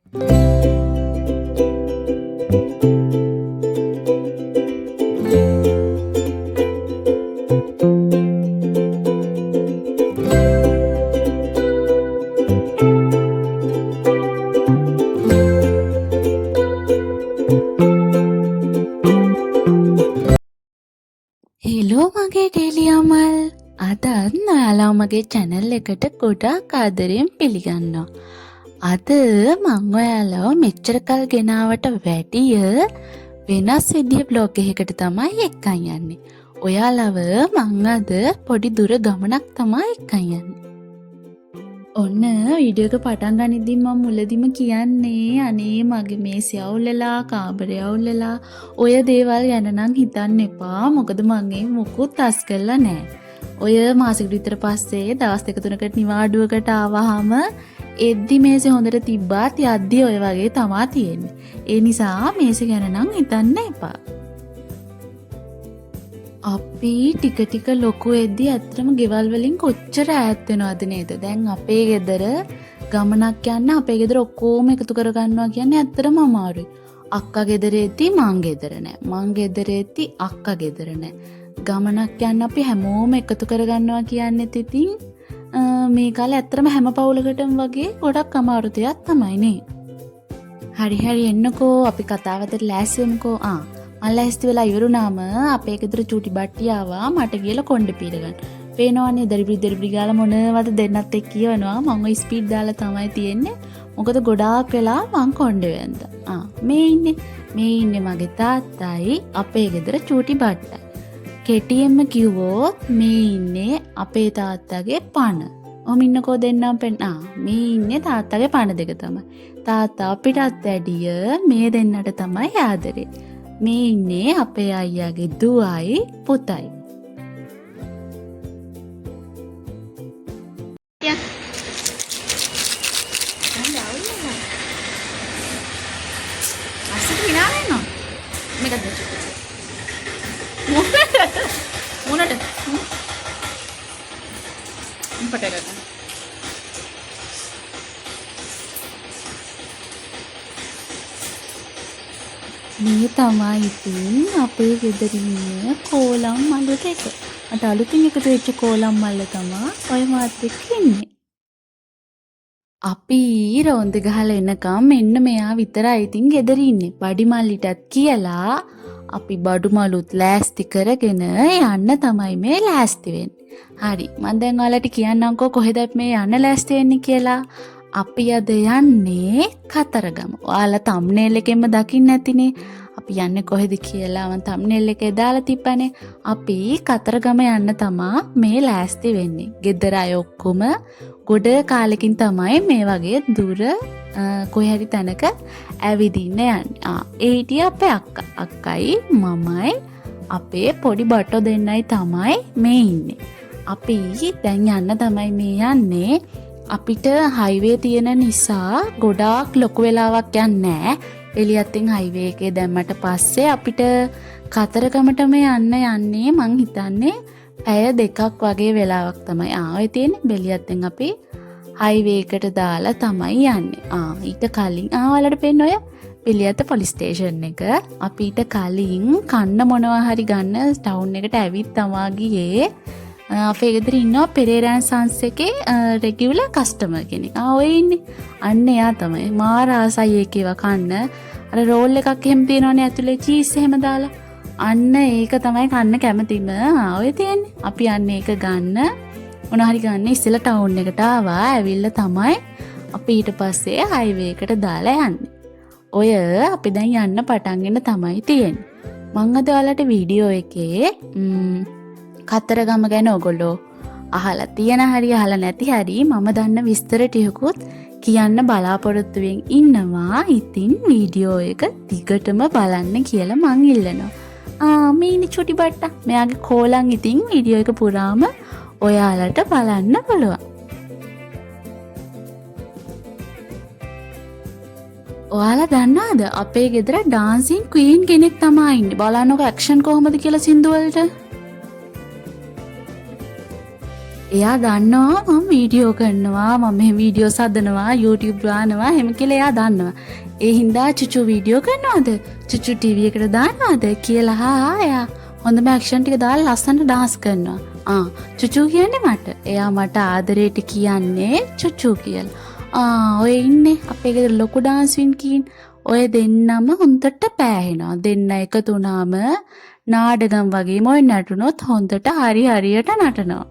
Hello මගේ daily Amal. අදත් ඔයාලා මගේ channel එකට ගොඩාක් ආදරයෙන් පිළිගන්නවා. අද මම ඔයාලව මෙච්චර කල් ගෙනාවට වැඩිය වෙනස් විදිහේ vlog එකකට තමයි එක්කන් යන්නේ. ඔයාලව මම අද පොඩි දුර ගමනක් තමයි එක්කන් යන්නේ. ඔන්න වීඩියෝ එක පටන් ගනිද්දි මම මුලදිම කියන්නේ අනේ මගේ මේසය අවුල් වෙලා කාමරය අවුල් වෙලා ඔය දේවල් ගැන නම් හිතන්න එපා. මොකද මම ඒ මොකුත් අස් කරලා නැහැ. ඔය මාසෙකට විතර පස්සේ දවස් දෙක තුනකට නිවාඩුවකට ආවහම එද්දි මේසෙ හොඳට තිබ්බාත් යද්දි ඔය වගේ තමා තියෙන්නේ. ඒ නිසා මේසෙ ගැන නම් හිතන්න එපා. අපි ටික ටික ලොකු වෙද්දි ඇත්තටම ගෙවල් වලින් කොච්චර ඈත් වෙනවද නේද? දැන් අපේ ගෙදර ගමනක් යන්න අපේ ගෙදර ඔක්කොම එකතු කර ගන්නවා කියන්නේ ඇත්තටම අමාරුයි. අක්කා ගෙදරෙද්දි මං ගෙදර නැහැ. මං ගෙදරෙද්දි අක්කා ගෙදර නැහැ. ගමනක් යන්න අපි හැමෝම එකතු කර ගන්නවා කියන්නේත් ඉතින් මේ කාලේ ඇත්තටම හැම පවුලකටම වගේ ගොඩක් අමාරු දෙයක් තමයි නේ. හරි එන්නකෝ අපි කතාවකට ලෑස්ති වෙමුකෝ. මම ලෑස්ති වෙලා ඉවරුනාම අපේ ගෙදර චූටි බට්ටි ආවා මට කියලා කොණ්ඩේ පීර ගන්න. පේනවනේ දරිබ්‍රි ගාලා මොනවද දෙන්නත් එක්ක කියවනවා. මම ඔය ස්පීඩ් දාලා තමයි තියෙන්නේ. මොකද ගොඩාක් වෙලා මං කොණ්ඩේ වැන්දා. මේ ඉන්නේ මගේ තාත්තයි අපේ ගෙදර චූටි බට්ටයි. කෙටියෙන්ම කිව්වොත් මේ ඉන්නේ අපේ තාත්තගේ පණ. ඔහොම ඉන්නකෝ දෙන්නම් මේ ඉන්නේ තාත්තගේ පණ දෙක තමයි. තාත්තා අපිටත් වැඩිය මේ දෙන්නට තමයි ආදරේ. මේ ඉන්නේ අපේ අයියාගේ දුවයි පුතයි. මේ තමයි ඉතින් අපේ ගෙදර ඉන්න කෝලම් මල් දෙක. අද අලුතින් එකතු වෙච්ච කෝලම් මල්ල තමයි ඔය මාත් එක්ක ඉන්නේ. අපි රොන්ද ගහලා එනකම් මෙන්න මෙයා විතරයි ඉතින් ගෙදර ඉන්නේ. බඩි මල්ලිටත් කියලා අපි බඩු මලුත් ලෑස්ති කරගෙන යන්න තමයි මේ ලෑස්ති වෙන්නේ. හරි මම දැන් ඔයාලට කියන්නම්කෝ කොහෙද මේ යන්න ලෑස්ති වෙන්නේ කියලා. අපි අද යන්නේ කතරගම. ඔයාලා thumbnail එකෙන්ම දකින්න ඇතිනේ. අපි යන්නේ කොහෙද කියලා මම thumbnail එකේ දාලා තිබ්බනේ. අපි කතරගම යන්න තමා මේ ලෑස්ති වෙන්නේ. ගෙදර අය ඔක්කොම ගොඩ කාලෙකින් තමයි මේ වගේ දුර කොහේ හරි තැනක ඇවිදින්න යන්නේ. ඒ හිටිය අපේ අක්කයි මමයි අපේ පොඩි බට්ටෝ දෙන්නයි තමයි මේ ඉන්නේ. අපි දැන් යන්න තමයි මේ යන්නේ. අපිට හයිවේ තියෙන නිසා ගොඩාක් ලොකු වෙලාවක් යන්නේ නැහැ. එළියත්ෙන් හයිවේ එකේ දැම්මට පස්සේ අපිට කතරගමටම යන්නේ මං හිතන්නේ පැය දෙකක් වගේ වෙලාවක් තමයි. ඔය තියෙන්නේ බෙලියත්ෙන් අපි හයිවේ එකට දාලා තමයි යන්නේ. ඊට කලින් ඔයාලට පේන ඔය බෙලියත් පොලිස් ස්ටේෂන් එක අපි ඊට කලින් කන්න මොනවා හරි ගන්න ටවුන් එකට ඇවිත් තමා ගියේ. අපේ ගෙදර ඉන්නවා පෙරේරාන් සන්ස් එකේ රෙගියුලර් කස්ටමර් කෙනෙක්. ඔය ඉන්නේ. අන්න එයා තමයි. මාර ආසයි ඒකේව කන්න. අර රෝල් එකක් එහෙම තියෙනවනේ ඇතුලේ චීස් එහෙම දාලා. අන්න ඒක තමයි කන්න කැමතිම. ඔය තියෙන්නේ. අපි යන්නේ ඒක ගන්න. මොන හරි ගන්න ඉස්සෙල්ලා ටවුන් එකට ආවා. ඇවිල්ලා තමයි අපි ඊට පස්සේ හයිවේ එකට දාලා යන්නේ. ඔය අපි දැන් යන්න පටන්ගෙන තමයි තියෙන්නේ. මම අද ඔයාලට වීඩියෝ එකේ කතරගම ගැන ඔයගොල්ලෝ අහලා තියෙන හරි අහලා නැති හරි මම දන්න විස්තර ටිකකුත් කියන්න බලාපොරොත්තු වෙමින් ඉන්නවා. ඉතින් වීඩියෝ එක දිගටම බලන්න කියලා මං ඉල්ලනවා. මේ ඉන්නේ චුටි බට්ටා. මෙයාගේ කෝලම් ඉතින් වීඩියෝ එක පුරාම ඔයාලට බලන්න පුළුවන්. ඔයාලා දන්නවද අපේ ගෙදර ඩාන්සින් ක්වීන් කෙනෙක් තමයි ඉන්නේ. බලන්නකො ඇක්ෂන් කොහොමද කියලා සින්දු වලට. එයා දන්නවා මම වීඩියෝ කරනවා, මම මේ වීඩියෝ සදනවා, YouTube දානවා එහෙම කියලා එයා දන්නවා. ඒ හින්දා චුචු වීඩියෝ කරනවද? චුචු ටීවී එකට දානවද කියලා එයා හොඳම ඇක්ෂන් ටික දාලා ලස්සනට ඩාන්ස් කරනවා. චුචු කියන්නේ මට. එයා මට ආදරේට කියන්නේ චුචු කියලා. ඔය ඉන්නේ අපේ ගෙදර ලොකු ඩාන්ස් වින්කීන්. ඔය දෙන්නම හොඳට පෑහෙනවා. දෙන්න එකතු වුණාම නාඩගම් වගේම ඔය නටනොත් හොඳට හරියට නටනවා.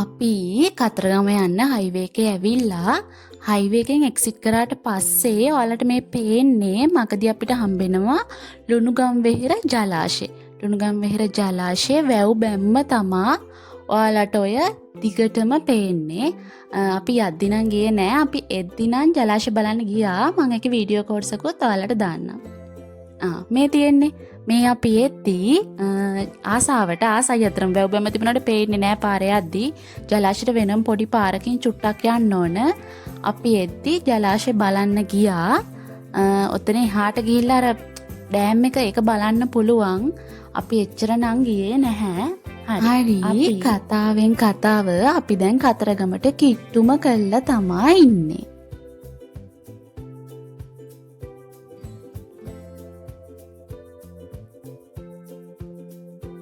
අපි කතරගම යන්න හයිවේ එකේ ඇවිල්ලා හයිවේ එකෙන් එක්සිට් කරාට පස්සේ ඔයාලට මේ පේන්නේ මගදී අපිට හම්බෙනවා ලුණුගම්වෙහෙර ජලාශය. ලුණුගම්වෙහෙර ජලාශයේ වැව් බැම්ම තමා ඔයාලට ඔය දිගටම පේන්නේ. අපි යද්දි නම් ගියේ නෑ. අපි එද්දි නම් ජලාශය බලන්න ගියා. මම ඒකේ වීඩියෝ කෝඩ්ස් එකකුත් ඔයාලට දාන්නම්. මේ තියෙන්නේ මේ අපි එද්දි ආසාවට ආසයි අතරම වැව් බැම්ම තිබුණාට පේන්නේ නෑ පාරේ යද්දි. ජලාශයට වෙනම පොඩි පාරකින් චුට්ටක් යන්න ඕන. අපි එද්දි ජලාශය බලන්න ගියා. ඔතන එහාට ගිහිල්ලා අර ඩෑම් එක ඒක බලන්න පුළුවන්. අපි එච්චර නම් ගියේ නැහැ. හරි කතාවෙන් කතාව අපි දැන් කතරගමට කිට්ටුම කළා තමයි ඉන්නේ.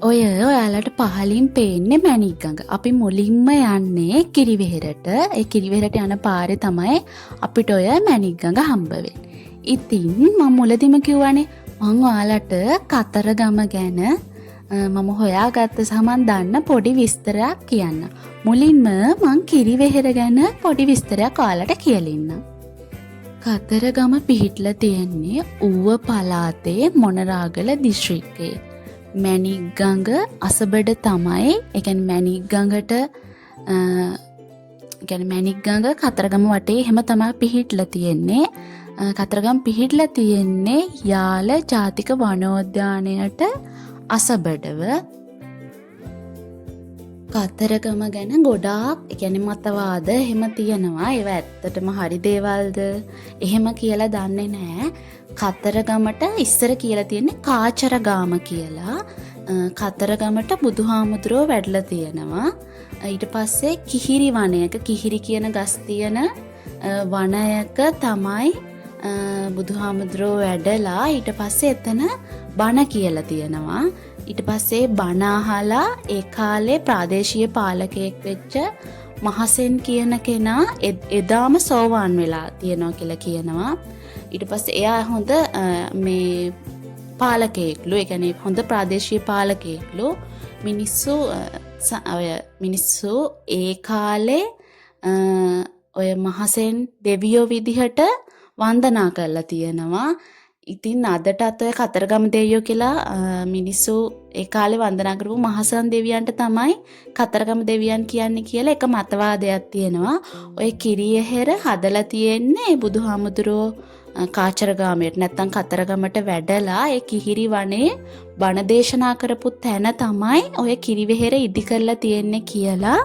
ඔයාලට පහලින් පේන්නේ මැණික්ගඟ. අපි මුලින්ම යන්නේ කිරිවෙහෙරට. ඒ කිරිවෙහෙරට යන පාරේ තමයි අපිට ඔය මැණික්ගඟ හම්බ වෙන්නේ. ඉතින් මම මුලදිම කිව්වනේ මම ඔයාලට කතරගම ගැන මම හොයාගත්ත සමන් දන්න පොඩි විස්තරයක් කියන්න. මුලින්ම මං කිරිවෙහෙර ගැන පොඩි විස්තරයක් ඔයාලට කියලා ඉන්නම්. කතරගම පිහිටලා තියෙන්නේ ඌව පළාතේ මොනරාගල දිස්ත්‍රික්කයේ. මැණික්ගඟ අසබඩ තමයි. ඒ කියන්නේ මැණික්ගඟට මැණික්ගඟ කතරගම වටේ එහෙම තමයි පිහිටලා තියෙන්නේ. කතරගම පිහිටලා තියෙන්නේ යාල ජාතික වනෝද්‍යානයට අසබඩව. කතරගම ගැන ගොඩාක් ඒ කියන්නේ මතවාද එහෙම තියෙනවා. ඒවා ඇත්තටම හරි දේවල්ද එහෙම කියලා දන්නේ නැහැ. කතරගමට ඉස්සර කියලා තියෙන්නේ කාචරගාම කියලා. කතරගමට බුදුහාමුදුරුවෝ වැඩලා තියෙනවා. ඊට පස්සේ කිහිරි වනයක කිහිරි කියන ගස් තියෙන වනයක තමයි බුදුහාමුදුරුවෝ වැඩලා. ඊට පස්සේ එතන බණ කියලා තියෙනවා. ඊට පස්සේ බණ අහලා ඒ කාලේ ප්‍රාදේශීය පාලකයෙක් වෙච්ච මහසෙන් කියන කෙනා එදාම සෝවාන් වෙලා තියෙනවා කියලා කියනවා. ඊට පස්සේ එයා හොඳ මේ පාලකයෙක්ලු. ඒ කියන්නේ හොඳ ප්‍රාදේශීය පාලකයෙක්ලු. මිනිස්සු ඒ කාලේ ඔය මහසෙන් දෙවියෝ විදිහට වන්දනා කරලා තියෙනවා. ඉතින් අදටත් ඔය කතරගම දෙවියෝ කියලා මිනිස්සු ඒ කාලේ වන්දනා කරපු මහසන් දෙවියන්ට තමයි කතරගම දෙවියන් කියන්නේ කියලා එක මතවාදයක් තියෙනවා. ඔය කිරියෙහෙර හදලා තියෙන්නේ බුදුහාමුදුරුවෝ කාචරගාමයට නැත්තම් කතරගමට වැඩලා ඒ කිහිරි වනේ බණ දේශනා කරපු තැන තමයි ඔය කිරිවෙහෙර ඉදි කරලා තියෙන්නේ කියලා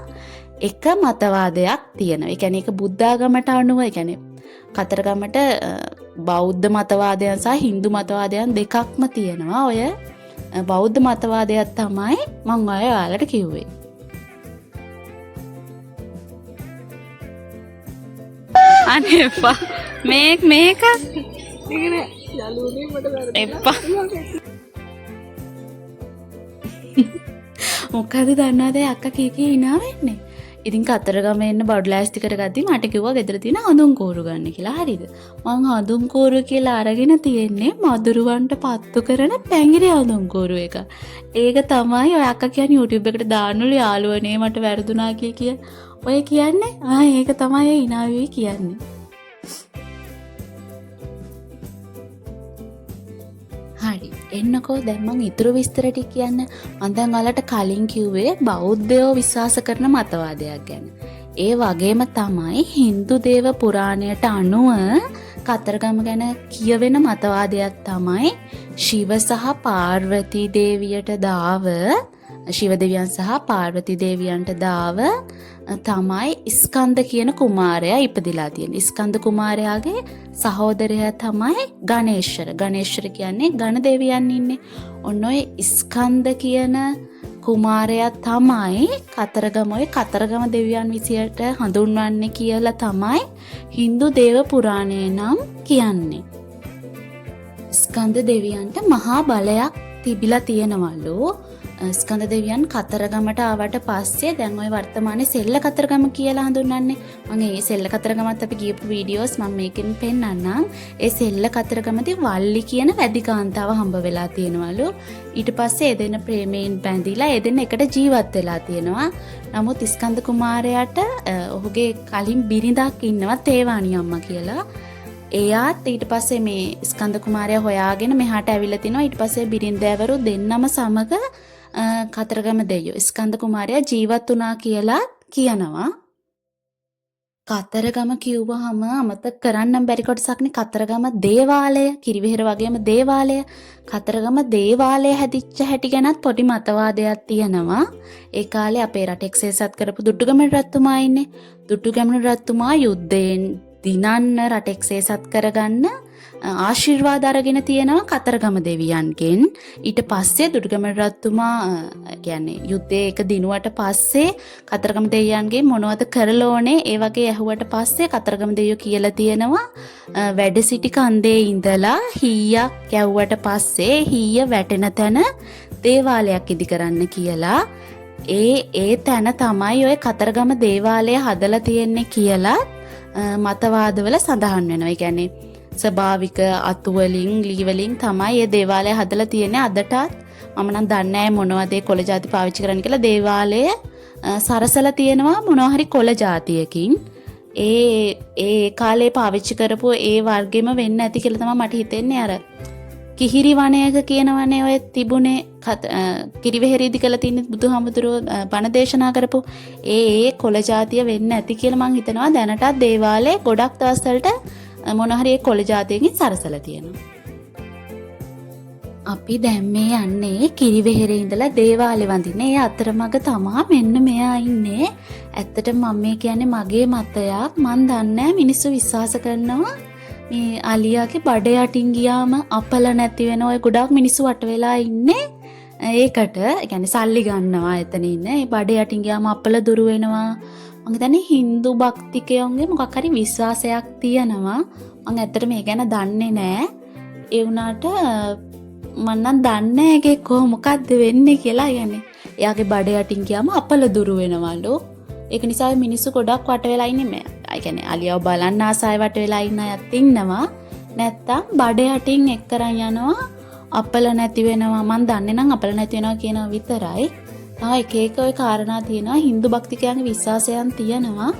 එක මතවාදයක් තියෙනවා. ඒ කියන්නේ ඒක බුද්ධාගමට අනුව ඒ කියන්නේ කතරගමට බෞද්ධ මතවාදයන් සහ හින්දු මතවාදයන් දෙකක්ම තියෙනවා. ඔය බෞද්ධ මතවාදයක් තමයි මම ඔයාලට කිව්වේ. අනේපා මේක එපා මොකද දන්නවද අක්කා කීකී hina වෙන්නේ. ඉතින් කතරගම එන්න බඩු ලෑස්ති කරගද්දි මට කිව්වා ගෙදර තියෙන හඳුන් කෝරු ගන්න කියලා. හරිද? මං හඳුන් කෝරු කියලා අරගෙන තියෙන්නේ මදුරුවන්ට පත්තු කරන පැංගිරි හඳුන් කෝරු එක. ඒක තමයි ඔය අක්කා කියන්නේ YouTube එකට දාන්නලු යාළුවනේ මට වැරදුනා කිය. ඔය කියන්නේ ඒක තමයි hina වෙවි කියන්නේ. හරි එන්නකෝ දැන් මං ඊතර විස්තර ටික කියන්න. මම දැන් ඔයාලට කලින් කිව්වේ බෞද්ධයෝ විශ්වාස කරන මතවාදයක් ගැන. ඒ වගේම තමයි හින්දු දේව පුරාණයට අනුව කතරගම ගැන කියවෙන මතවාදයක් තමයි ශිව සහ පාර්වතී දේවියට දාව ශිව දෙවියන් සහ පාර්වතී දේවියන්ට දාව තමයි ස්කන්ධ කියන කුමාරයා ඉපදිලා තියෙන්නේ. ස්කන්ධ කුමාරයාගේ සහෝදරයා තමයි ගණේශ්වර. ගණේශ්වර කියන්නේ ගණ දෙවියන් ඉන්නේ. ඔන්න ඔය ස්කන්ධ කියන කුමාරයා තමයි කතරගම ඔය කතරගම දෙවියන් විසියට හඳුන්වන්නේ කියලා තමයි Hindu දේව පුරාණයේ නම් කියන්නේ. ස්කන්ධ දෙවියන්ට මහා බලයක් තිබිලා තියෙනවලු. ස්කන්ධ දෙවියන් කතරගමට ආවට පස්සේ දැන් ওই වර්තමානයේ සෙල්ල කතරගම කියලා හඳුන්වන්නේ. මම ඒ සෙල්ල කතරගමත් අපි ගියපු වීඩියෝස් මම මේකෙන් පෙන්නන්නම්. ඒ සෙල්ල කතරගමදී වල්ලි කියන වැදිකාන්තාව හම්බ වෙලා තියෙනවලු. ඊට පස්සේ එදෙන ප්‍රේමයෙන් බැඳිලා එදෙන එකට ජීවත් වෙලා තියෙනවා. නමුත් ස්කන්ධ කුමාරයාට ඔහුගේ කලින් බිරිඳක් ඉන්නවා තේවාණි අම්මා කියලා. එයාත් ඊට පස්සේ මේ ස්කන්ධ කුමාරයා හොයාගෙන මෙහාට ඇවිල්ලා තිනවා. ඊට පස්සේ බිරිඳෑවරු දෙන්නම සමග කතරගම දෙවියෝ ස්කන්ධ කුමාරයා ජීවත් වුණා කියලා කියනවා. කතරගම කිව්වහම අමතක කරන්න බැරි කොටසක්නේ කතරගම දේවාලය, කිරිවෙහෙර වගේම දේවාලය. කතරගම දේවාලය හැදිච්ච හැටි ගැනත් පොඩි මතවාදයක් තියෙනවා. ඒ කාලේ අපේ රට එක්සේසත් කරපු දුටුගැමුණු රජතුමා ඉන්නේ. දුටුගැමුණු රජතුමා යුද්ධයෙන් දිනන්න රට එක්සේසත් කරගන්න ආශිර්වාද අරගෙන තියෙනවා කතරගම දෙවියන්ගෙන්. ඊට පස්සේ දුටුගැමුණු රජතුමා කියන්නේ යුද්ධයේ එක දිනුවට පස්සේ කතරගම දෙවියන්ගෙන් මොනවද කරලා ඕනේ ඒ වගේ ඇහුවට පස්සේ කතරගම දෙවියෝ කියලා තියෙනවා වැඩ සිටි කන්දේ ඉඳලා හීයක් කැව්වට පස්සේ හීය වැටෙන තැන දේවාලයක් ඉදි කරන්න කියලා. ඒ තැන තමයි ඔය කතරගම දේවාලය හදලා තියෙන්නේ කියලා මතවාදවල සඳහන් වෙනවා. ඒ කියන්නේ ස්වභාවික අතු වලින් ලී වලින් තමයි මේ දේවාලය හදලා තියෙන්නේ. අදටත් මම නම් දන්නේ නැහැ මොනවද ඒ කොළ ಜಾති පාවිච්චි කරන්න කියලා. දේවාලය සරසලා තියෙනවා මොනවා හරි කොළ ಜಾතියකින්. ඒ කාලේ පාවිච්චි කරපු ඒ වර්ගෙම වෙන්න ඇති කියලා තමයි මට හිතෙන්නේ. අර කිහිරි වනයක කියනවනේ ඔය තිබුණේ කිරිවෙහෙරේදී කළ තියෙන බුදුහාමුදුරුවෝ බණ දේශනා කරපු ඒ කොළ ಜಾතිය වෙන්න ඇති කියලා මම හිතනවා. දැනටත් දේවාලේ ගොඩක් දවස් වලට මොන හරි ඒ කොළ ಜಾතියකින් සරසලා තියෙනවා. අපි දැන් මේ යන්නේ කිරිවෙහෙරේ ඉඳලා දේවාලේ වඳින්න. ඒ අතරමඟ තමා මෙන්න මෙයා ඉන්නේ. ඇත්තටම මම මේ කියන්නේ මගේ මතයක්. මන් දන්නේ මිනිස්සු විශ්වාස කරනවා මේ අලියාගේ බඩ යටින් ගියාම අපල නැති වෙන ඔය ගොඩාක් මිනිස්සු වට වෙලා ඉන්නේ. ඒකට يعني සල්ලි ගන්නවා එතන ඉන්නේ. ඒ බඩ යටින් ගියාම අපල දුරු වෙනවා. මම හිතන්නේ Hindu භක්තිකයන්ගේ මොකක් හරි විශ්වාසයක් තියෙනවා. මම ඇත්තට මේ ගැන දන්නේ නැහැ. ඒ වුණාට මම නම් දන්නේ ඒකේ මොකක්ද වෙන්නේ කියලා. يعني එයාගේ බඩ යටින් ගියාම අපල දුරු වෙනවලු. ඒක නිසා මිනිස්සු ගොඩක් වට වෙලා ඉන්නේ මේ. ඒ කියන්නේ අලියව බලන්න ආසාවෙ වට වෙලා ඉන්න අයත් ඉන්නවා. නැත්තම් බඩ යටින් එක්කරන් යනවා අපල නැති වෙනවා. මම දන්නේ නම් අපල නැති වෙනවා කියනවා විතරයි. එක එක ඔය කාරණා තියෙනවා. Hindu භක්තිකයන්ගේ විශ්වාසයන් තියෙනවා.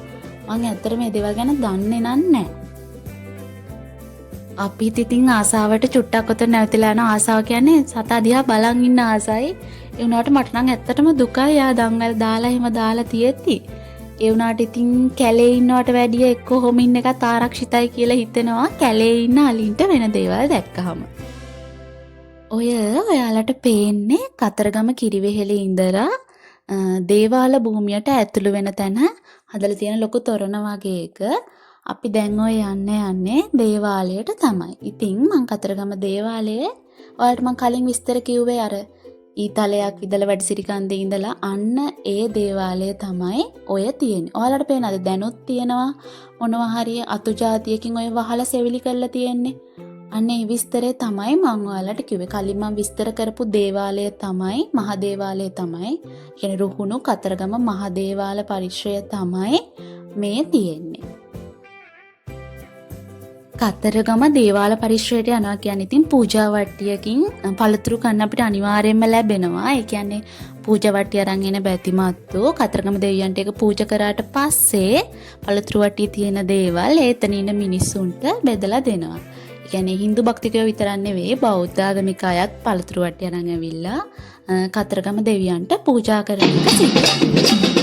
මම ඇත්තට මේ දේවල් ගැන දන්නේ නැහැ. අපිත් ඉතින් ආසාවට චුට්ටක් උතර නැවතිලා යන ආසාව කියන්නේ සතා දිහා බලන් ඉන්න ආසයි. ඒ වුණාට මට නම් ඇත්තටම දුකයි. යා දන්වල දාලා එහෙම දාලා තියෙද්දි. ඒ වුණාට ඉතින් කැලේ ඉන්නවට වැඩිය එක්ක හොම ඉන්න එකත් ආරක්ෂිතයි කියලා හිතෙනවා. කැලේ ඉන්න අලින්ට වෙන දේවල් දැක්කහම. ඔයාලට පේන්නේ කතරගම කිරිවෙහෙලේ ඉඳලා දේවාල භූමියට ඇතුළු වෙන තැන හදලා තියෙන ලොකු තොරණ වගේ එක. අපි දැන් ඔය යන්නේ දේවාලයට තමයි. ඉතින් මං කතරගම දේවාලයේ ඔයාලට මං කලින් විස්තර කිව්වේ අර ඊතලයක් ඉඳලා වැඩසිරි කන්දේ ඉඳලා අන්න ඒ දේවාලය තමයි ඔය තියෙන්නේ. ඔයාලට පේනද දැනුත් තියෙනවා මොනවා හරි අතු జాතියකින් ඔය වහලා සෙවිලි කරලා තියෙන්නේ. අනේ විස්තරේ තමයි මම ඔයාලට කිව්වේ. කලින් මම විස්තර කරපු දේවාලය තමයි මහදේවාලය තමයි. කියන්නේ රුහුණු කතරගම මහදේවාල පරිශ්‍රය තමයි මේ තියෙන්නේ. කතරගම දේවාල පරිශ්‍රයට යනවා කියන්නේ ඉතින් පූජා වට්ටියකින් පළතුරු කන්න අපිට අනිවාර්යයෙන්ම ලැබෙනවා. ඒ කියන්නේ පූජා වට්ටිය අරන් එන බැතිමත්තු කතරගම දෙවියන්ට ඒක පූජා කරාට පස්සේ පළතුරු වට්ටියේ තියෙන දේවල් එතන ඉන්න මිනිස්සුන්ට බෙදලා දෙනවා. ඒ කියන්නේ Hindu භක්තිකයෝ විතරක් නෙවෙයි බෞද්ධ ආගමික අයත් පළතුරු වට්ටිය අරන් ඇවිල්ලා කතරගම දෙවියන්ට පූජා කරන එක සිද්ධ වෙනවා.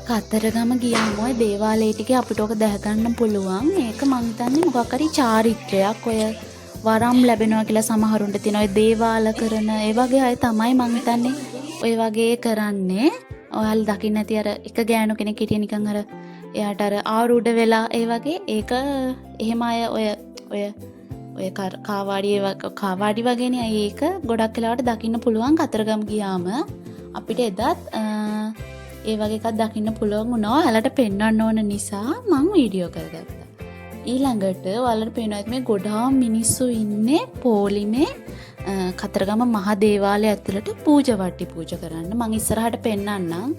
කතරගම ගියාම ඔය දේවාලය ටික අපිට ඔක දැක ගන්න පුළුවන්. ඒක මං හිතන්නේ මොකක් හරි චාරිත්‍රයක්. ඔය වරම් ලැබෙනවා කියලා සමහරුන්ට තියෙන ඔය දේවාල කරන ඒ වගේ අය තමයි මං හිතන්නේ ඔය වගේ කරන්නේ. ඔයාලා දකින්න ඇති අර එක ගෑනු කෙනෙක් හිටිය නිකන් අර එයාට අර ආරූඪ වෙලා ඒ වගේ ඒක එහෙම අය ඔය කාවාඩි වගේනේ. ඒක ගොඩක් වෙලාවට දකින්න පුළුවන් කතරගම ගියාම. අපිට එදත් ඒ වගේ එකක් දකින්න පුළුවන් වුණා. ඔයාලට පෙන්වන්න ඕන නිසා මම වීඩියෝ කරගත්තා. ඊළඟට ඔයාලට පේනවා මේ ගොඩාක් මිනිස්සු ඉන්නේ පොලිමේ කතරගම මහ දේවාලය ඇතුළට පූජා වට්ටි පූජා කරන්න. මම ඉස්සරහට පෙන්වන්නම්.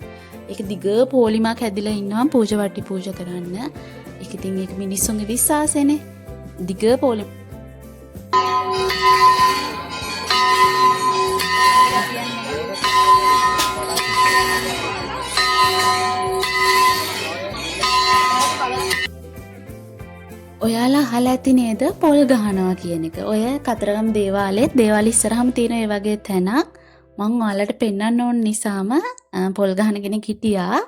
ඒක දිග පොලිමක් හැදිලා ඉන්නවා පූජා වට්ටි පූජා කරන්න. ඒක ඉතින් ඒක මිනිස්සුන්ගේ විශ්වාසෙනේ. දිග පොලිම ඔයාලා අහලා ඇති නේද පොල් ගහනවා කියන එක. ඔය කතරගම දේවාලෙත් දේවාල ඉස්සරහම තියෙන ඒ වගේ තැනක් මම ඔයාලට පෙන්වන්න ඕන නිසාම පොල් ගහන කෙනෙක් හිටියා.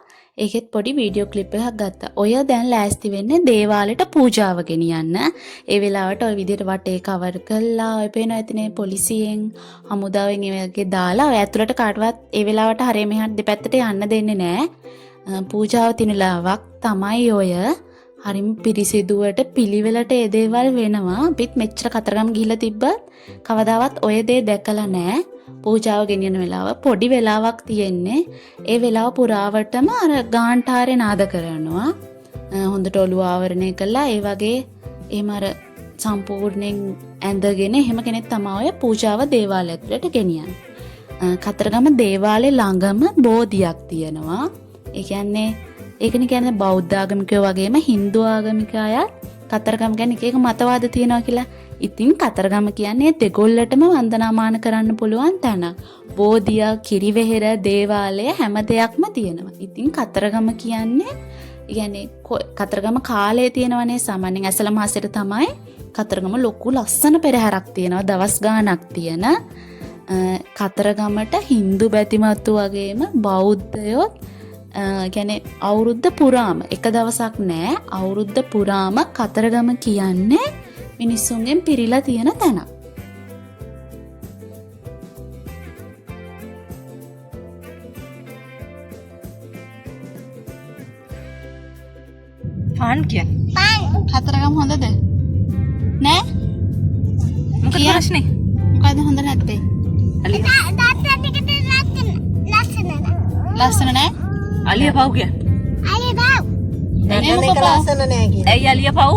ඒකෙත් පොඩි වීඩියෝ ක්ලිප් එකක් ගත්තා. ඔය දැන් ලෑස්ති වෙන්නේ දේවාලෙට පූජාව ගෙනියන්න. ඒ වෙලාවට ඔය විදිහට වටේ කවර් කළා. ඔය පේනවා ඇතිනේ පොලිසියෙන් හමුදාවෙන් ඒ වගේ දාලා ඔය ඇතුළට කාටවත් ඒ වෙලාවට හරිය මෙහාට දෙපැත්තට යන්න දෙන්නේ නැහැ. පූජාව තිනලාවක් තමයි ඔය. හරිම පිරිසිදුවට පිළිවෙලට ඒ දේවල් වෙනවා. අපිත් මෙච්චර කතරගම ගිහිල්ලා තිබ්බත් කවදාවත් ඔය දේ දැකලා නැහැ. පූජාව ගෙනියන වෙලාව පොඩි වෙලාවක් තියෙන්නේ. ඒ වෙලාව පුරාවටම අර ගාන්ටාරේ නාද කරනවා. හොඳට ඔළුව ආවරණය කළා. ඒ වගේ එහෙම අර සම්පූර්ණයෙන් ඇඳගෙන එහෙම කෙනෙක් තමයි ඔය පූජාව දේවාලය ඇතුළට ගෙනියන්නේ. කතරගම දේවාලේ ළඟම බෝධියක් තියෙනවා. ඒ කියන්නේ ඒකනේ කියන්නේ බෞද්ධ ආගමිකයෝ වගේම Hindu ආගමික අයත් කතරගම ගැන එක එක මතවාද තියෙනවා කියලා. ඉතින් කතරගම කියන්නේ දෙගොල්ලටම වන්දනාමාන කරන්න පුළුවන් තැනක්. බෝධිය, කිරිවෙහෙර, දේවාලය හැම දෙයක්ම තියෙනවා. ඉතින් කතරගම කියන්නේ කතරගම කාලය තියෙනවනේ. සාමාන්‍යයෙන් ඇසළ මාසෙට තමයි කතරගම ලොකු ලස්සන පෙරහැරක් තියෙනවා. දවස් ගාණක් තියෙන. කතරගමට Hindu බැතිමත්තු වගේම බෞද්ධයෝ කියන්නේ අවුරුද්ද පුරාම එක දවසක් නෑ අවුරුද්ද පුරාම කතරගම කියන්නේ මිනිස්සුන්ගෙන් පිරීලා තියෙන තැනක්. පාන් කියන්නේ පාන් කතරගම හොඳද නෑ මොකද ප්‍රශ්නේ මොකද හොඳ නැත්තේ ලස්සන නෑ අලිය පව් කිය. අලිය පව්. මේක ලස්සන නෑ කිය. ඇයි අලිය පව්?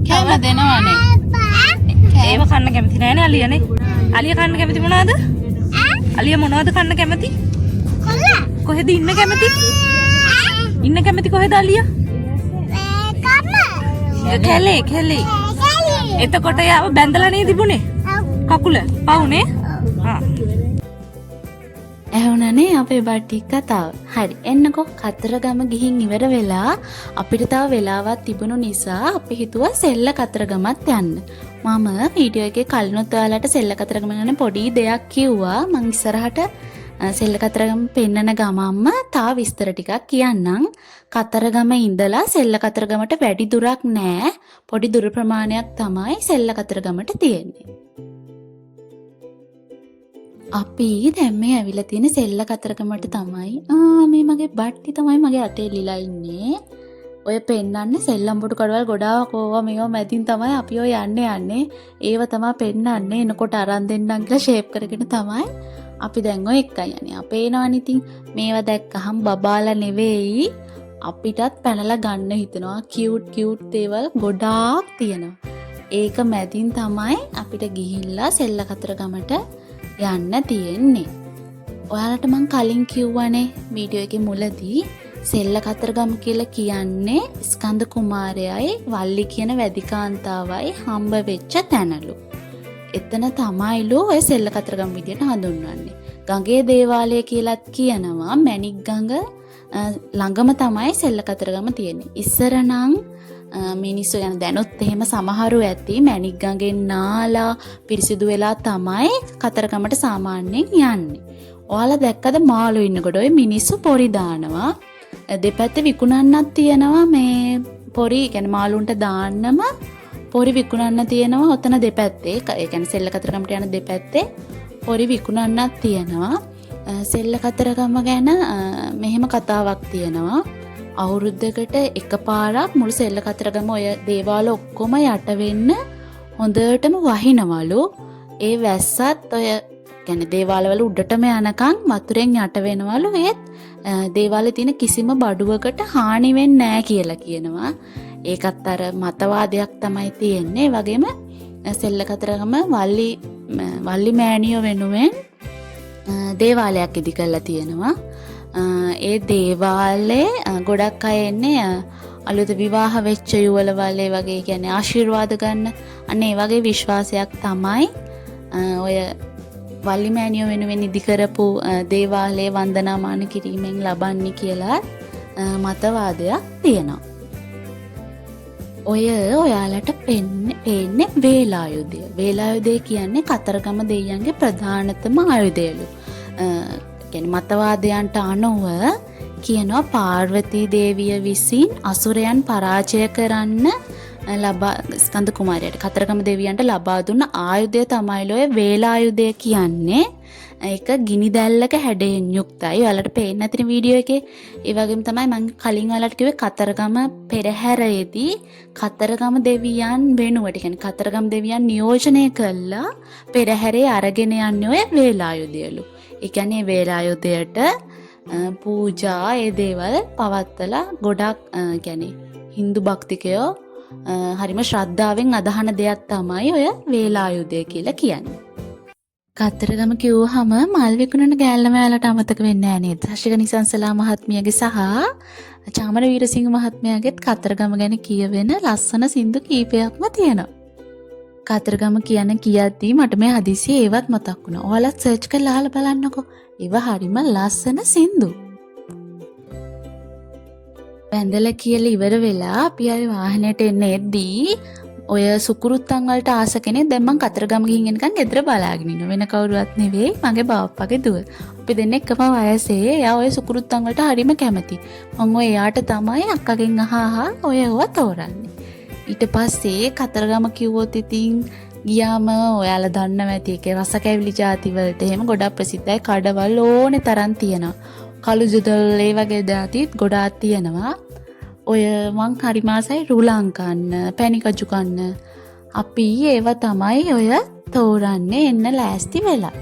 කෑම දෙනවනේ. ඒව කන්න කැමති නෑනේ අලියනේ. අලිය කන්න කැමති මොනවද? අලිය මොනවද කන්න කැමති? කොල්ලා. කොහෙද ඉන්න කැමති? ඉන්න කැමති කොහෙද අලිය? කැලේ. එතකොට යාව බැඳලා නේ තිබුණේ. කකුල පවුනේ. ඇහුණනේ අපේ බට්ටි කතාව. හරි එන්නකෝ කතරගම ගිහින් ඉවර වෙලා අපිට තව වෙලාවක් තිබුණු නිසා අපි හිතුවා සෙල්ල කතරගමත් යන්න. මම වීඩියෝ එකේ කලිනුත් ඔයාලට සෙල්ල කතරගම ගැන පොඩි දෙයක් කිව්වා. මං ඉස්සරහට සෙල්ල කතරගම පෙන්නන ගමම්ම තා විස්තර ටිකක් කියන්නම්. කතරගම ඉඳලා සෙල්ල කතරගමට වැඩි දුරක් නෑ. පොඩි දුර ප්‍රමාණයක් තමයි සෙල්ල කතරගමට තියෙන්නේ. අපි දැන් මේ ඇවිල්ලා තියෙන සෙල්ල කතරගමට තමයි. මේ මගේ බට්ටි තමයි මගේ අතේ ලිලා ඉන්නේ. ඔය පෙන්නන්නේ සෙල්ලම්බොටු කඩවල් ගොඩාක් ඕවා මේවා මැදින් තමයි අපි ඔය යන්නේ. ඒව තමයි පෙන්නන්නේ. එනකොට අරන් දෙන්නම් කියලා ෂේප් කරගෙන තමයි අපි දැන් ඔය එකයි යන්නේ. අපේ එනවනේ ඉතින් මේවා දැක්කහම බබාලා නෙවෙයි අපිටත් පැනලා ගන්න හිතෙනවා. කියුට් දේවල් ගොඩාක් තියෙනවා. ඒක මැදින් තමයි අපිට ගිහිල්ලා සෙල්ල කතරගමට යන්න තියෙන්නේ. ඔයාලට මං කලින් කිව්වනේ වීඩියෝ එකේ මුලදී සෙල්ල කතරගම කියලා කියන්නේ ස්කන්ධ කුමාරයයි වල්ලි කියන වැදිකාන්තාවයි හම්බ වෙච්ච තැනලු. එතන තමයිලු ඔය සෙල්ල කතරගම විදියට හඳුන්වන්නේ. ගඟේ දේවාලය කියලාත් කියනවා. මැණික් ගඟ ළඟම තමයි සෙල්ල කතරගම තියෙන්නේ. ඉස්සර නම් මිනිස්සු ගැන දැනුත් එහෙම සමහරු ඇති මැණික් ගඟෙන් නාලා පිරිසිදු වෙලා තමයි කතරගමට සාමාන්‍යයෙන් යන්නේ. ඔයාලා දැක්කද මාළු ඉන්නකොට ඔය මිනිස්සු පොරි දානවා. දෙපැත්තේ විකුණන්නත් තියෙනවා මේ පොරි කියන්නේ මාළුන්ට දාන්නම පොරි විකුණන්න තියෙනවා ඔතන දෙපැත්තේ. ඒ කියන්නේ සෙල්ල කතරගමට යන දෙපැත්තේ පොරි විකුණන්නත් තියෙනවා. සෙල්ල කතරගම ගැන මෙහෙම කතාවක් තියෙනවා. අවුරුද්දකට එකපාරක් මුළු සෙල්ල කතරගම ඔය දේවාල ඔක්කොම යට වෙන්න හොඳටම වහිනවලු. ඒ වැස්සත් ඔය කියන්නේ දේවාලවල උඩටම යනකම් වතුරෙන් යට වෙනවලු. ඒත් දේවාලේ තියෙන කිසිම බඩුවකට හානි වෙන්නේ නැහැ කියලා කියනවා. ඒකත් අර මතවාදයක් තමයි තියෙන්නේ. වගේම සෙල්ල කතරගම වල්ලි මෑණියෝ වෙනුවෙන් දේවාලයක් ඉදි කරලා තියෙනවා. ඒ දේවාලේ ගොඩක් අය එන්නේ අලුත විවාහ වෙච්ච යුවලවල් ඒ වගේ කියන්නේ ආශිර්වාද ගන්න. අන්න ඒ වගේ විශ්වාසයක් තමයි ඔය වල්ලි මෑණියෝ වෙනුවෙන් ඉදි කරපු දේවාලයේ වන්දනාමාන කිරීමෙන් ලබන්නේ කියලා මතවාදයක් තියෙනවා. ඔයාලට පේන්නේ වේලායුධය. වේලායුධය කියන්නේ කතරගම දෙවියන්ගේ ප්‍රධානතම ආයුධයලු. කියන්නේ මතවාදයන්ට අනුව කියනවා පාර්වතී දේවිය විසින් අසුරයන් පරාජය කරන්න ස්කන්ධ කුමාරයාට කතරගම දෙවියන්ට ලබා දුන්න ආයුධය තමයි ඔය වේලායුධය කියන්නේ. ඒක ගිනි දැල්ලක හැඩයෙන් යුක්තයි. ඔයාලට පේන්න ඇතින වීඩියෝ එකේ. ඒ වගේම තමයි මම කලින් ඔයාලට කිව්වේ කතරගම පෙරහැරේදී කතරගම දෙවියන් වෙනුවට කියන්නේ කතරගම දෙවියන් නියෝජනය කළා පෙරහැරේ අරගෙන යන්නේ ඔය වේලායුධයලු. ඒ කියන්නේ වේලායුධයට පූජා ඒ දේවල් පවත්වලා ගොඩක් කියන්නේ Hindu භක්තිකයෝ හරිම ශ්‍රද්ධාවෙන් අදහන දෙයක් තමයි ඔය වේලායුධය කියලා කියන්නේ. කතරගම කිව්වහම මල් විකුණන ගෑල්ලම යාලට අමතක වෙන්නේ නැහැ නේද? ශශික නිසංසලා මහත්මියගේ සහ චාමර වීරසිංහ මහත්මයාගේත් කතරගම ගැන කියවෙන ලස්සන සින්දු කීපයක්ම තියෙනවා. කතරගම කියන කියද්දී මට මේ හදිසියේ ඒවත් මතක් වුණා. ඔයාලත් සර්ච් කරලා අහලා බලන්නකෝ. ඒව හරිම ලස්සන සින්දු. වැඳලා කියලා ඉවර වෙලා අපි ආයේ වාහනේට එන්නේදී ඔය සුකුරුත්තන් වලට ආස කෙනෙක් දැන් මං කතරගම ගිහින් එනකන් ගෙදර බලාගෙන ඉන්නවා. වෙන කවුරුවත් නෙවෙයි මගේ බාප්පගේ දුව. අපි දෙන්නේ එකම වයසේ. එයා ඔය සුකුරුත්තන් වලට හරිම කැමති. මං ඔය එයාට තමයි අක්කගෙන් අහහා ඔයව තෝරන්නේ. ඊට පස්සේ කතරගම කිව්වොත් ඉතින් ගියාම ඔයාලා දන්නවා ඇති ඒකේ රස කැවිලි ಜಾති වලට එහෙම ගොඩක් ප්‍රසිද්ධයි. කඩවල් ඕනේ තරම් තියෙනවා. කළු ජුදල් ඒ වගේ ಜಾතිත් ගොඩාක් තියෙනවා. ඔය මං හරි මාසයි රුලං කන්න, පැණි කජු කන්න. අපි ඒව තමයි ඔය තෝරන්නේ එන්න ලෑස්ති වෙලා.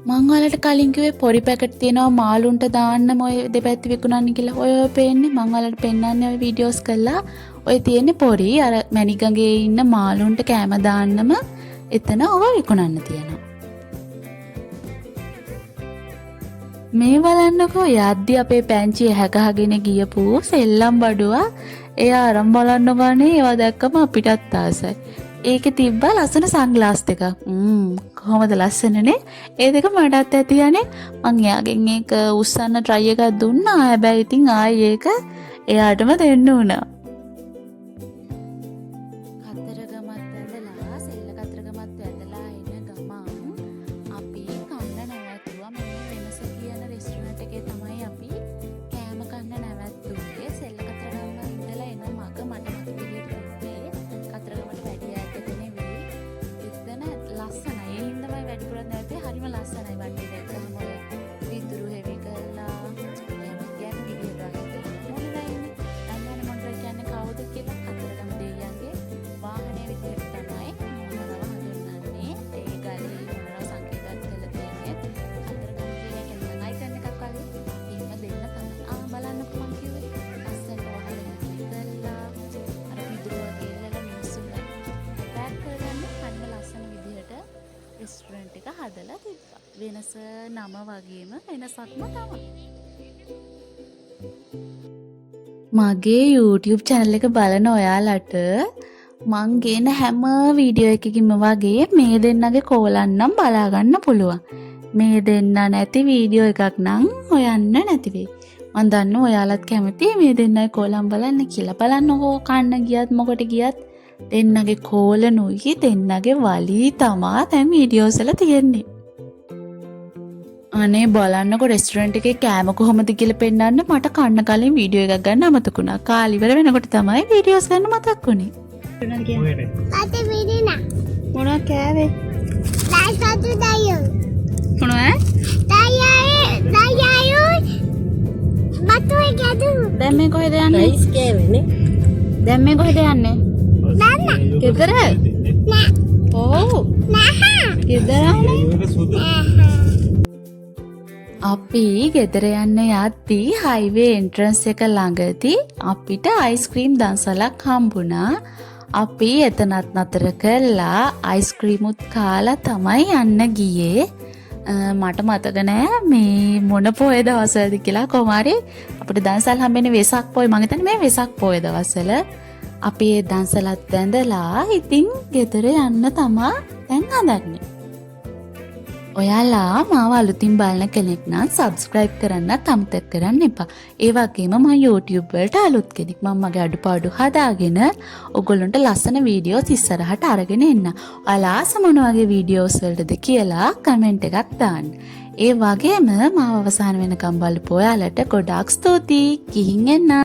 මං වලට කලින් කිව්වේ පොරි පැකට් තියෙනවා මාළුන්ට දාන්නම ඔය දෙපැත්ත විකුණන්නේ කියලා. ඔය පේන්නේ මං වලට පෙන්නන්නේ ඔය වීඩියෝස් කරලා. ඔය තියෙන්නේ පොරි අර මැණිගඟේ ඉන්න මාළුන්ට කෑම දාන්නම එතන ඔව විකුණන්න තියෙනවා. මේ බලන්නකෝ යද්දි අපේ පැංචිය හැගහගෙන ගියපු සෙල්ලම් බඩුව එයා අරන් බලන්න ගානේ ඒවා දැක්කම අපිටත් ආසයි. ඒකේ තිබ්බ ලස්සන සන්ග්ලාස් දෙකක්. කොහොමද ලස්සනනේ? ඒ දෙක මටත් ඇති යන්නේ. මං එයාගෙන් ඒක උස්සන්න try එකක් දුන්නා. හැබැයි ඉතින් ආයේ ඒක එයාටම දෙන්න උනා. කතරගමත් ඇදලා සෙල්ල කතරගමත් ඇදලා එන ගමන් අපි කන්න නැවතුවා. මෙන්න වෙනස කියන රෙස්ටුරන්ට් එකේ තමයි අපි කෑම කන්න නැවතුනේ. සෙල්ල කතරගම ඉඳලා එන මග මට මතක විදියට කතරගමට වැඩි ඈතක නෙවෙයි. එතන ලස්සනයි. ඒ හින්දාමයි වැඩිපුරත් නැවතේ හරිම ලස්සනයි වටේ දැක්කම ඔය විදුරු හෙවි කරලා එහෙම ගැන විදියට වගේ මොනවද ඉන්නේ. අන්නනේ මොනවද කියන්නේ කවුද කියලා කතරගම දෙයියන්ගේ වාහනේ විදියට තමයි මොනවද හඳුන්වන්නේ. ඒ ගලේ මොනවද සංකේතات කළ තියෙන්නේ. කතරගම දෙයියන් කියන්නේ අයිකන් එකක් වගේ. එහෙම දෙන්න තමයි. බලන්නකො මං කිව්වේ. අස්සෙන් වාහනේ කරලා අර විදුරු වගේ ඉල්ලලා මිනිස්සුන්ට පැක් කරගන්න හරිම ලස්සන විදියට රෙස්ටුරන්ට් එක හදලා තිබ්බා. වෙනස නම වගේම වෙනසක්ම තමයි. මගේ YouTube channel එක බලන ඔයාලට මං ගේන හැම වීඩියෝ එකකින්ම වගේ මේ දෙන්නගේ කෝලම් නම් බලා ගන්න පුළුවන්. මේ දෙන්න නැති වීඩියෝ එකක් නම් හොයන්න නැති වෙයි. මම දන්නවා ඔයාලත් කැමති මේ දෙන්නයි කෝලම් බලන්න කියලා. බලන්නකෝ කන්න ගියත් මොකට ගියත් දෙන්නගේ කෝලනුයි දෙන්නගේ වලී තමා දැන් වීඩියෝස් වල තියෙන්නේ. අනේ බලන්නකෝ රෙස්ටුරන්ට් එකේ කෑම කොහොමද කියලා පෙන්නන්න මට කන්න කලින් වීඩියෝ එකක් ගන්න අමතකුණා. කාලි ඉවර වෙනකොට තමයි වීඩියෝස් ගන්න මතක් වුනේ. Tadi Virina. මොනවා කෑවේ? Dah satu dayu. මොනවා? Dayu. Batu gadu. දැන් මේ කොහෙද යන්නේ? රයිස් කෑවෙනේ. දැන් මේ කොහෙද යන්නේ? Nana. ගෙදර? Nah. ඔව්. Nah. ගෙදර අපි ගෙදර යන්න යද්දී හයිවේ එන්ට්‍රන්ස් එක ළඟදී අපිට අයිස්ක්‍රීම් දන්සලක් හම්බුණා. අපි එතනත් නතර කරලා අයිස්ක්‍රීමුත් කාලා තමයි යන්න ගියේ. මට මතක නෑ මේ මොන පොය දවසද කියලා. කොහොමාරි අපිට දන්සල් හම්බෙන්නේ වෙසක් පොය. මං හිතන්නේ මේ වෙසක් පොය දවස්වල. අපි ඒ දන්සලත් වැඳලා ඉතින් ගෙදර යන්න තමා දැන් හදන්නේ. ඔයාලා මාව අලුතින් බලන කෙනෙක් නම් subscribe කරන්නත් අමතක කරන්න එපා. ඒ වගේම මම YouTube වලට අලුත් කෙනෙක්. මම මගේ අඩුපාඩු හදාගෙන ඔයගොල්ලන්ට ලස්සන වීඩියෝස් ඉස්සරහට අරගෙන එන්න. ඔයාලා ආස මොන වගේ වීඩියෝස් වලටද කියලා කමෙන්ට් එකක් දාන්න. ඒ වගේම මාව අවසන් වෙනකම් බලපු ඔයාලට ගොඩාක් ස්තුතියි. ගිහින් එන්න.